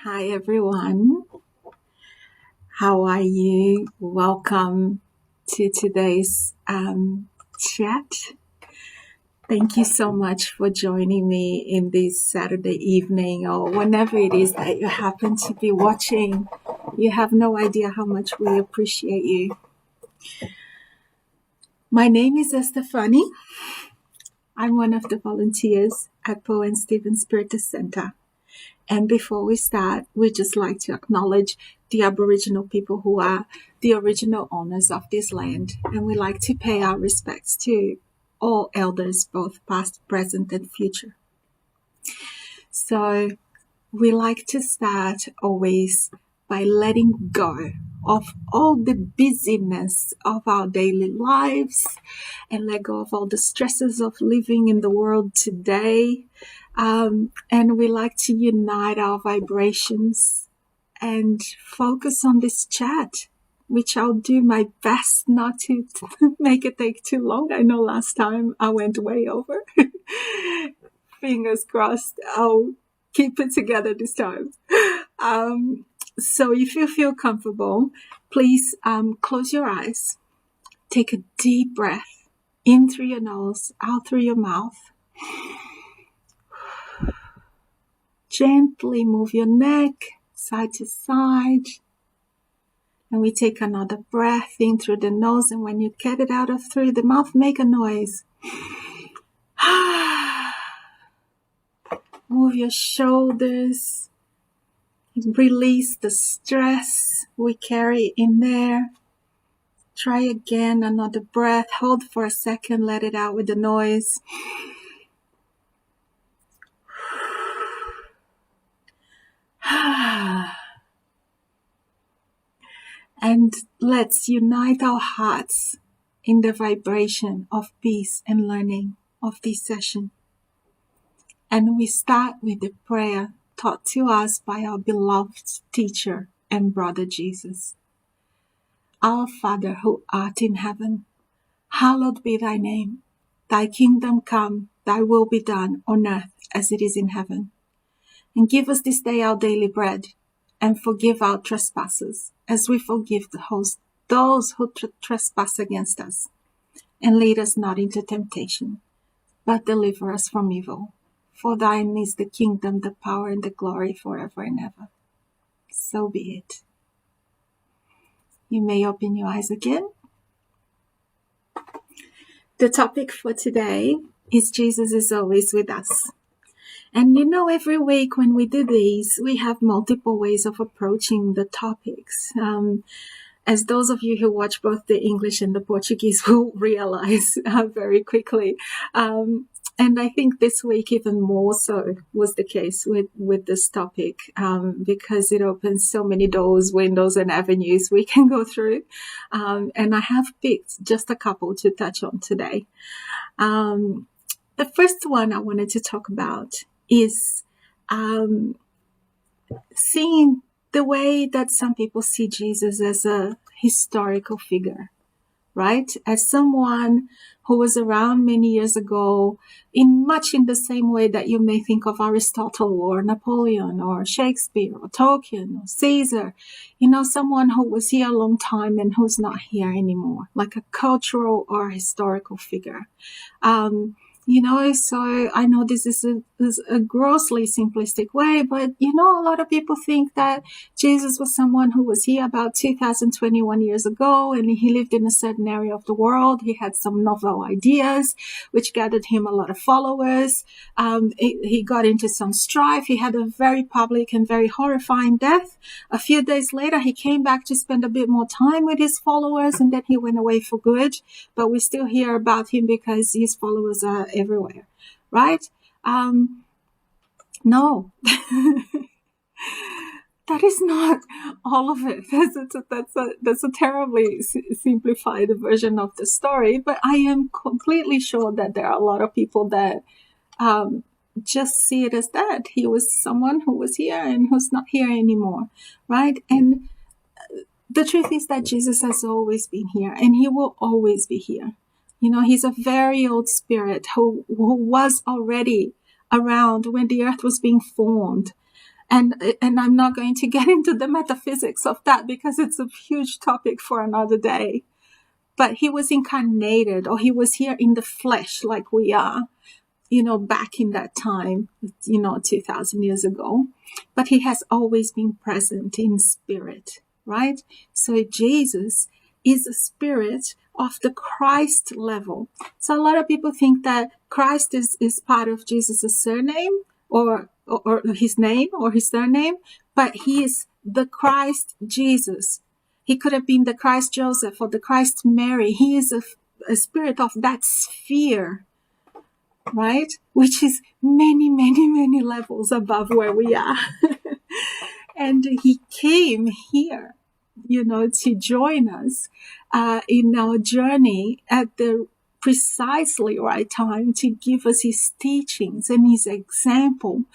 Hi everyone, how are you? Welcome to today's chat. Thank you so much for joining me in this Saturday evening or whenever it is that you happen to be watching. You have no idea how much we appreciate you. My name is Estefani. I'm one of the volunteers at Poe and Stephen Spiritus Center. And before we start, we'd just like to acknowledge the Aboriginal people who are the original owners of this land. And we like to pay our respects to all elders, both past, present, and future. So we like to start always by letting go of all the busyness of our daily lives and let go of all the stresses of living in the world today. And we like to unite our vibrations and focus on this chat, which I'll do my best not to make it take too long. I know last time I went way over. Fingers crossed, I'll keep it together this time. So if you feel comfortable, please close your eyes. Take a deep breath in through your nose, out through your mouth. Gently move your neck side to side. And we take another breath in through the nose. And when you get it out of through the mouth, make a noise. Move your shoulders. Release the stress we carry in there. Try again, another breath. Hold for a second, let it out with the noise. And let's unite our hearts in the vibration of peace and learning of this session. And we start with the prayer taught to us by our beloved teacher and brother Jesus. Our Father who art in heaven, hallowed be thy name. Thy kingdom come, thy will be done on earth as it is in heaven. And give us this day our daily bread, and forgive our trespasses, as we forgive those who trespass against us. And lead us not into temptation, but deliver us from evil. For thine is the kingdom, the power, and the glory forever and ever. So be it. You may open your eyes again. The topic for today is Jesus is always with us. And every week when we do these, we have multiple ways of approaching the topics. As those of you who watch both the English and the Portuguese will realize very quickly. And I think this week even more so was the case with this topic, because it opens so many doors, windows, and avenues we can go through. And I have picked just a couple to touch on today. The first one I wanted to talk about is seeing the way that some people see Jesus as a historical figure, right? As someone who was around many years ago, much in the same way that you may think of Aristotle or Napoleon or Shakespeare or Tolkien or Caesar, someone who was here a long time and who's not here anymore, like a cultural or historical figure. So I know this is a grossly simplistic way, but, a lot of people think that Jesus was someone who was here about 2021 years ago, and he lived in a certain area of the world. He had some novel ideas, which gathered him a lot of followers. He got into some strife. He had a very public and very horrifying death. A few days later, he came back to spend a bit more time with his followers, and then he went away for good. But we still hear about him because his followers are everywhere, right? No, that is not all of it. That's a terribly simplified version of the story. But I am completely sure that there are a lot of people that just see it as that. He was someone who was here and who's not here anymore, right? And the truth is that Jesus has always been here, and he will always be here. He's a very old spirit who was already around when the earth was being formed. And I'm not going to get into the metaphysics of that because it's a huge topic for another day. But he was incarnated, or he was here in the flesh like we are, back in that time, 2000 years ago. But he has always been present in spirit, right? So Jesus is a spirit of the Christ level. So a lot of people think that Christ is part of Jesus' surname or his name or his surname, but he is the Christ Jesus. He could have been the Christ Joseph or the Christ Mary. He is a spirit of that sphere, right? Which is many, many, many levels above where we are. And he came here, to join us in our journey at the precisely right time to give us his teachings and his example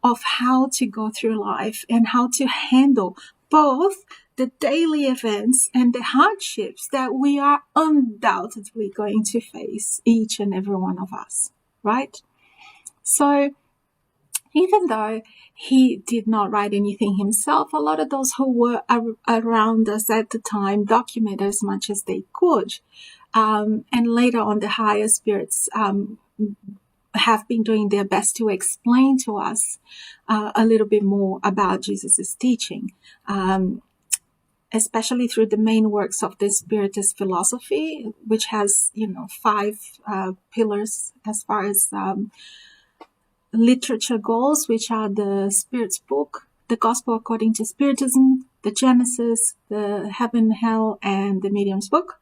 of how to go through life and how to handle both the daily events and the hardships that we are undoubtedly going to face, each and every one of us, right? So even though he did not write anything himself, a lot of those who were around us at the time documented as much as they could. And later on, the higher spirits have been doing their best to explain to us a little bit more about Jesus' teaching, especially through the main works of the Spiritist philosophy, which has, 5 pillars as far as literature goes, which are the Spirit's book, the Gospel according to Spiritism, the Genesis, the Heaven, Hell, and the Medium's book.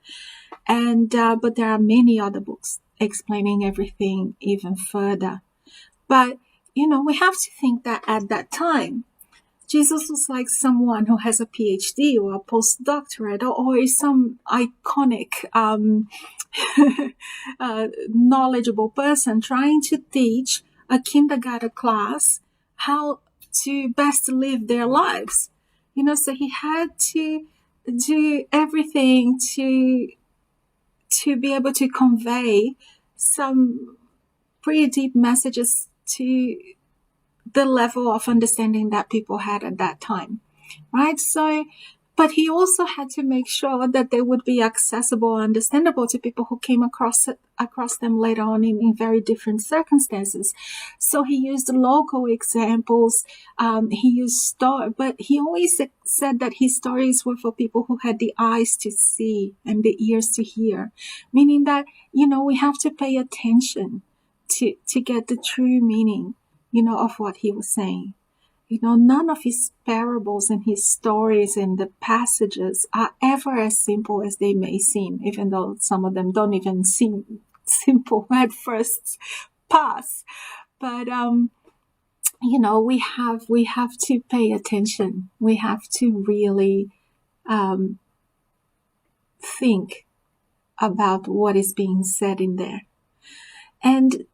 And but there are many other books explaining everything even further. But, we have to think that at that time, Jesus was like someone who has a PhD or a postdoctorate or is some iconic, knowledgeable person trying to teach a kindergarten class how to best live their lives. So he had to do everything to be able to convey some pretty deep messages to the level of understanding that people had at that time, right? So, but he also had to make sure that they would be accessible and understandable to people who came across them later on in very different circumstances. So he used local examples. He used but he always said that his stories were for people who had the eyes to see and the ears to hear, meaning that, we have to pay attention to get the true meaning, of what he was saying. None of his parables and his stories and the passages are ever as simple as they may seem, even though some of them don't even seem simple at first pass. But, we have to pay attention. We have to really think about what is being said in there. And,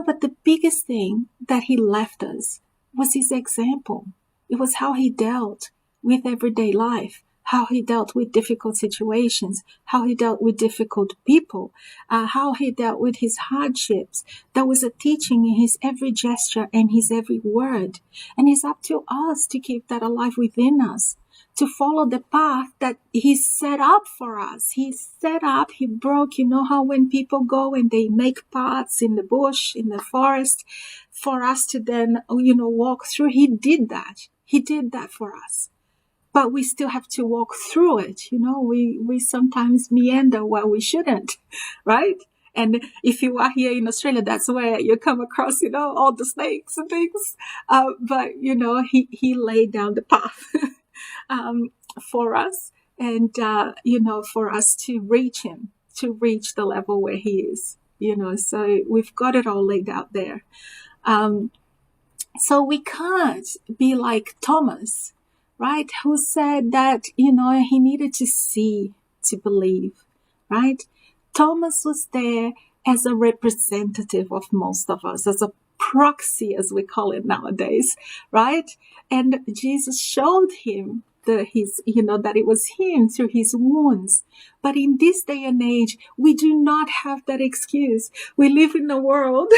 but the biggest thing that he left us was his example. It was how he dealt with everyday life, how he dealt with difficult situations, how he dealt with difficult people, how he dealt with his hardships. There was a teaching in his every gesture and his every word. And it's up to us to keep that alive within us, to follow the path that he set up for us. He broke, how when people go and they make paths in the bush, in the forest, for us to then, walk through. He did that. He did that for us. But we still have to walk through it. We sometimes meander where we shouldn't, right? And if you are here in Australia, that's where you come across, all the snakes and things. But, he laid down the path for us and, for us to reach him, to reach the level where he is, so we've got it all laid out there. So we can't be like Thomas, right? Who said that, he needed to see to believe, right? Thomas was there as a representative of most of us, as a proxy, as we call it nowadays, right? And Jesus showed him that it was him through his wounds, But in this day and age, we do not have that excuse. We live in a world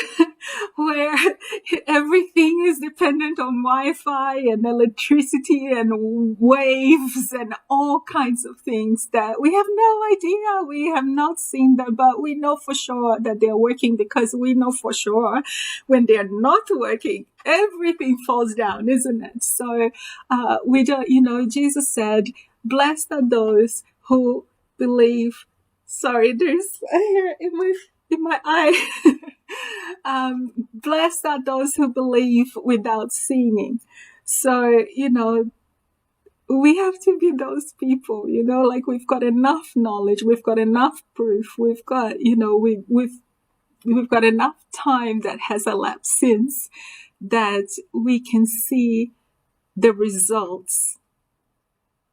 where everything is dependent on Wi-Fi and electricity and waves and all kinds of things that we have no idea. We have not seen them, but we know for sure that they're working, because we know for sure when they're not working, everything falls down, isn't it? So we don't, Jesus said, blessed are those who believe. Sorry, there's a hair in my eye. Blessed are those who believe without seeing. So, we have to be those people, like we've got enough knowledge, we've got enough proof, we've got, we've got enough time that has elapsed since that we can see the results.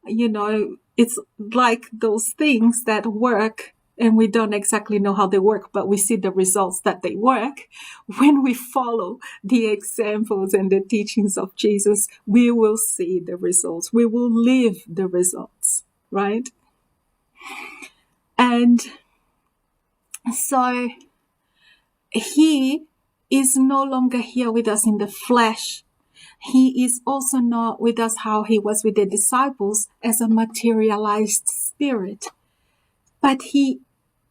It's like those things that work and we don't exactly know how they work, but we see the results that they work. When we follow the examples and the teachings of Jesus, we will see the results. We will live the results, right? And so he is no longer here with us in the flesh. He is also not with us how he was with the disciples as a materialized spirit. But he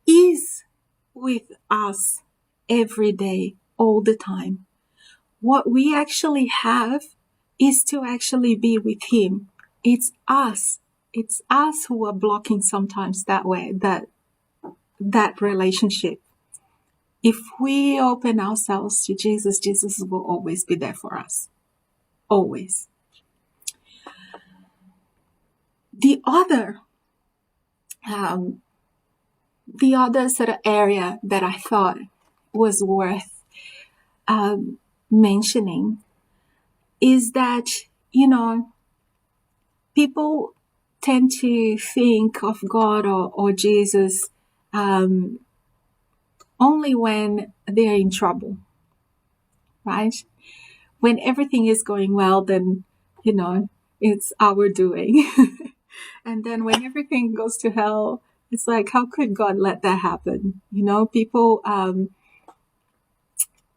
is with us every day, all the time. What we actually have is to actually be with him. It's us. It's us who are blocking sometimes that way, that relationship. If we open ourselves to Jesus, Jesus will always be there for us. Always. The other sort of area that I thought was worth mentioning is that, people tend to think of God or Jesus only when they're in trouble, right? When everything is going well, then, it's our doing. And then when everything goes to hell, it's like, how could God let that happen? People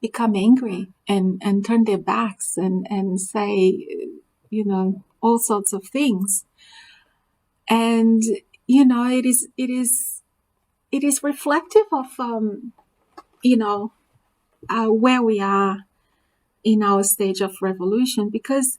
become angry and turn their backs and say, all sorts of things. And, it is reflective of, where we are in our stage of revolution, because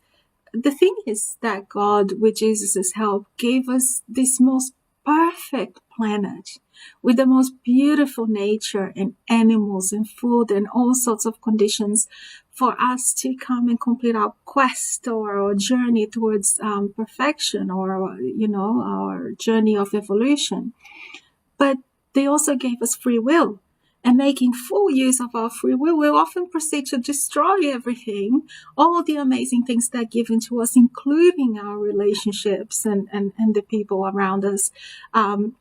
the thing is that God, with Jesus' help, gave us this most perfect planet with the most beautiful nature and animals and food and all sorts of conditions for us to come and complete our quest or our journey towards perfection, or, our journey of evolution. But they also gave us free will. And making full use of our free will, we often proceed to destroy everything, all the amazing things that are given to us, including our relationships and the people around us. So,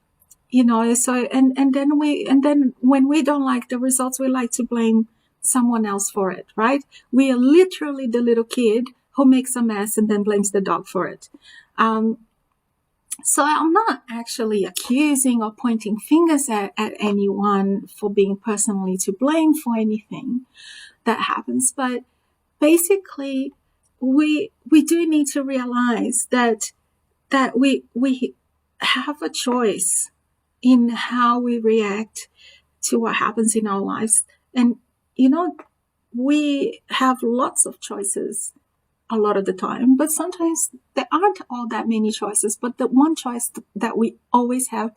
and then when we don't like the results, we like to blame someone else for it, right? We are literally the little kid who makes a mess and then blames the dog for it. So I'm not actually accusing or pointing fingers at anyone for being personally to blame for anything that happens. But basically, we do need to realize that we have a choice in how we react to what happens in our lives. And, we have lots of choices a lot of the time, but sometimes there aren't all that many choices. But the one choice that we always have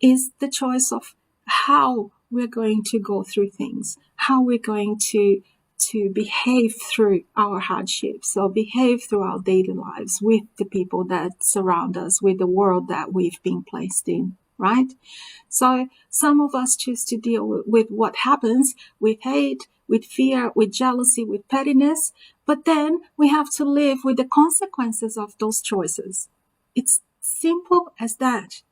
is the choice of how we're going to go through things, how we're going to behave through our hardships or behave through our daily lives with the people that surround us, with the world that we've been placed in, right? So some of us choose to deal with what happens with hate, with fear, with jealousy, with pettiness, but then we have to live with the consequences of those choices. It's simple as that.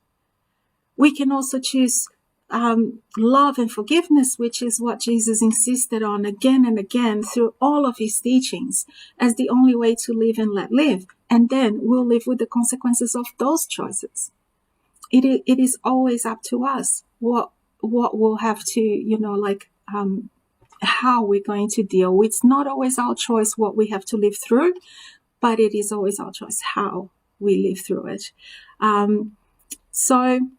We can also choose love and forgiveness, which is what Jesus insisted on again and again through all of his teachings, as the only way to live and let live. And then we'll live with the consequences of those choices. It is always up to us what we'll have to, how we're going to deal with. It's not always our choice what we have to live through, but it is always our choice how we live through it. So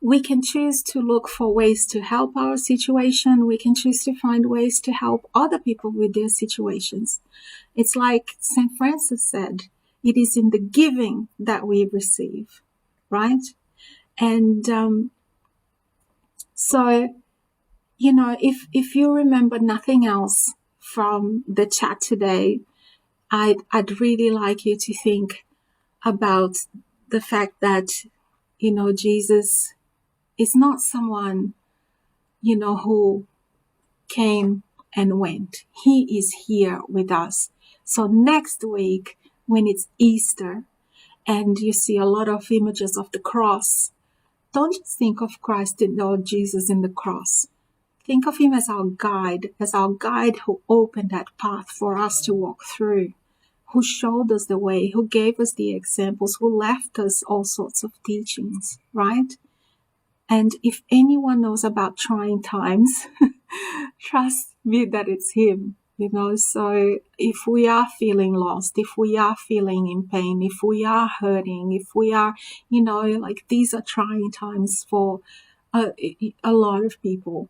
we can choose to look for ways to help our situation. We can choose to find ways to help other people with their situations. It's like St. Francis said, it is in the giving that we receive, right? And so, if you remember nothing else from the chat today, I'd really like you to think about the fact that, Jesus is not someone, who came and went. He is here with us. So next week, when it's Easter and you see a lot of images of the cross, don't just think of Christ or Jesus in the cross. Think of him as our guide who opened that path for us to walk through, who showed us the way, who gave us the examples, who left us all sorts of teachings, right? And if anyone knows about trying times, trust me that it's him, So if we are feeling lost, if we are feeling in pain, if we are hurting, if we are, these are trying times for a lot of people,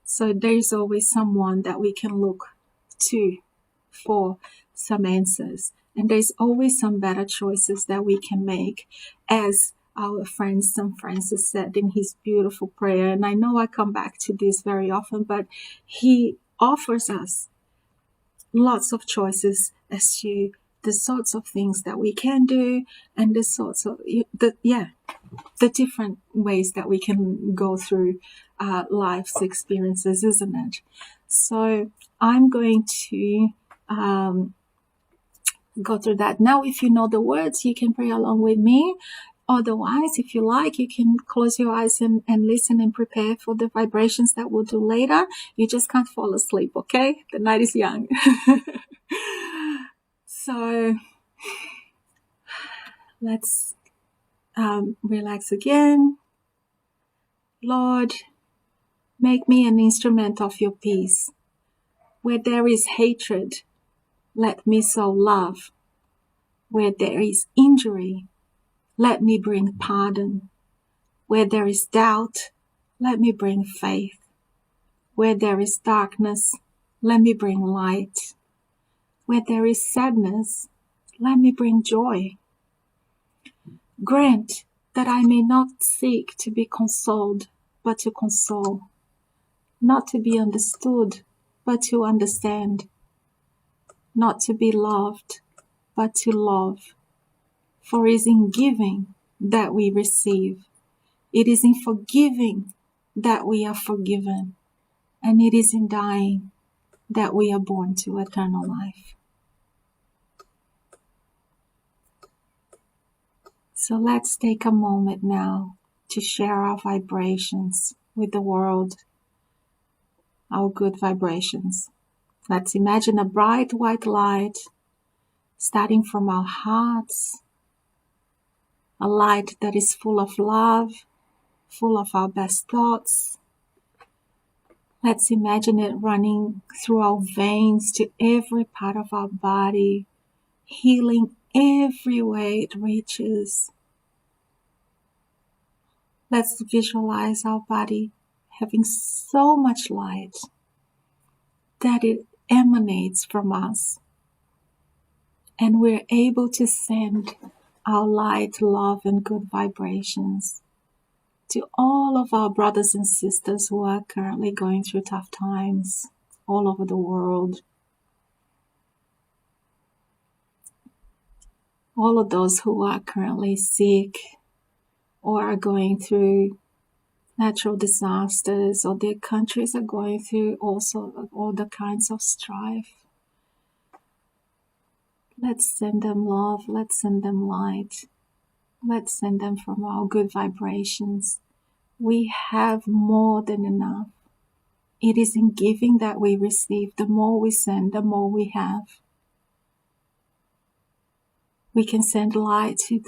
So there's always someone that we can look to for some answers. And there's always some better choices that we can make, as our friend St. Francis said in his beautiful prayer. And I know I come back to this very often, but he offers us lots of choices as to the sorts of things that we can do and the sorts of, the different ways that we can go through life's experiences, isn't it? So I'm going to go through that. Now, if you know the words, you can pray along with me. Otherwise, if you like, you can close your eyes and listen and prepare for the vibrations that we'll do later. You just can't fall asleep, okay? The night is young. So let's relax again. Lord, make me an instrument of your peace. Where there is hatred, let me sow love. Where there is injury, let me bring pardon. Where there is doubt, let me bring faith. Where there is darkness, let me bring light. Where there is sadness, let me bring joy. Grant that I may not seek to be consoled, but to console. Not to be understood, but to understand. Not to be loved, but to love. For it is in giving that we receive. It is in forgiving that we are forgiven. And it is in dying that we are born to eternal life. So let's take a moment now to share our vibrations with the world, our good vibrations. Let's imagine a bright white light starting from our hearts, a light that is full of love, full of our best thoughts. Let's imagine it running through our veins to every part of our body, healing everywhere it reaches. Let's visualize our body having so much light that it emanates from us. And we're able to send our light, love, and good vibrations to all of our brothers and sisters who are currently going through tough times all over the world. All of those who are currently sick or are going through natural disasters, or their countries are going through also all the kinds of strife. Let's send them love, let's send them light, let's send them from our good vibrations. We have more than enough. It is in giving that we receive. The more we send, the more we have. We can send light to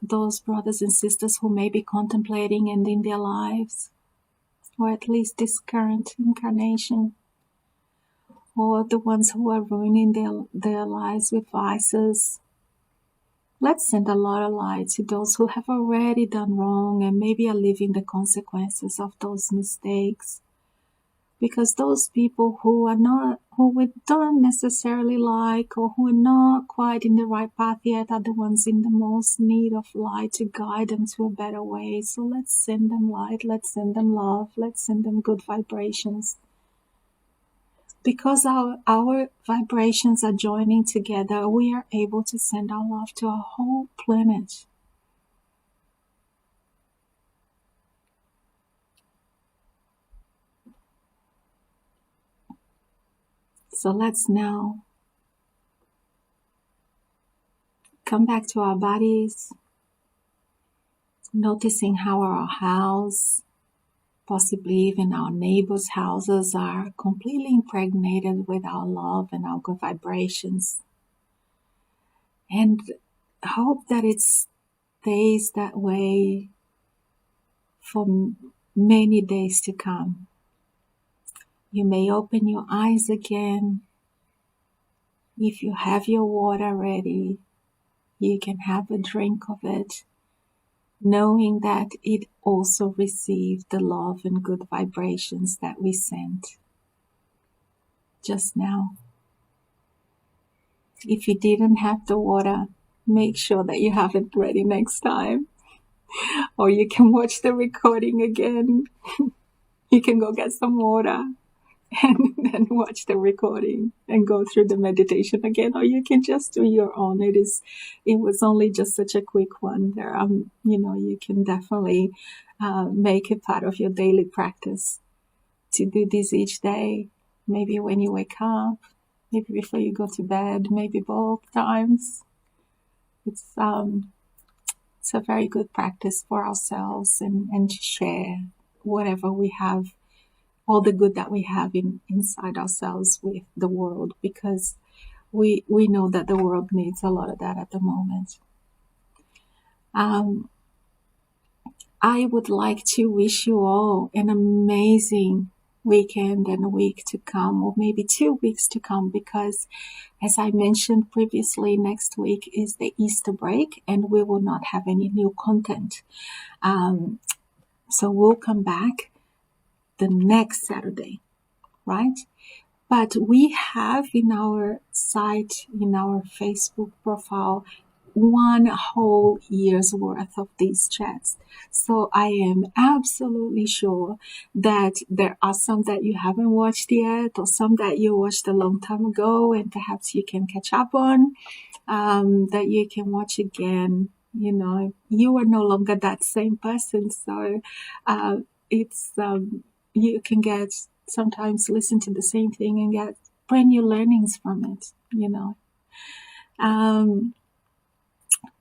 those brothers and sisters who may be contemplating ending their lives, or at least this current incarnation, or the ones who are ruining their lives with vices. Let's send a lot of light to those who have already done wrong and maybe are living the consequences of those mistakes. Because those people who we don't necessarily like, or who are not quite in the right path yet, are the ones in the most need of light to guide them to a better way. So let's send them light, let's send them love, let's send them good vibrations. Because our vibrations are joining together, we are able to send our love to our whole planet. So let's now come back to our bodies, noticing how our house, possibly even our neighbors' houses, are completely impregnated with our love and our good vibrations. And hope that it stays that way for many days to come. You may open your eyes again. If you have your water ready, you can have a drink of it, knowing that it also received the love and good vibrations that we sent just now. If you didn't have the water, make sure that you have it ready next time. Or you can watch the recording again. You can go get some water and then watch the recording and go through the meditation again. Or you can just do your own. It was only just such a quick one there. You can definitely make it part of your daily practice to do this each day. Maybe when you wake up, maybe before you go to bed, maybe both times. It's a very good practice for ourselves and to share whatever we have, all the good that we have inside ourselves with the world, because we know that the world needs a lot of that at the moment. I would like to wish you all an amazing weekend and a week to come, or maybe 2 weeks to come, because as I mentioned previously, next week is the Easter break and we will not have any new content. So we'll come back the next Saturday, right? But we have in our site, in our Facebook profile, 1 whole year's worth of these chats. So I am absolutely sure that there are some that you haven't watched yet, or some that you watched a long time ago and perhaps you can catch up on, that you can watch again. You are no longer that same person. So you can sometimes listen to the same thing and get brand new learnings from it,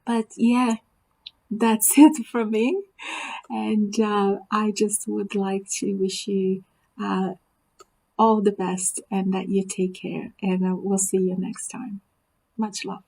But yeah, that's it from me. And I just would like to wish you all the best and that you take care. And we'll see you next time. Much love.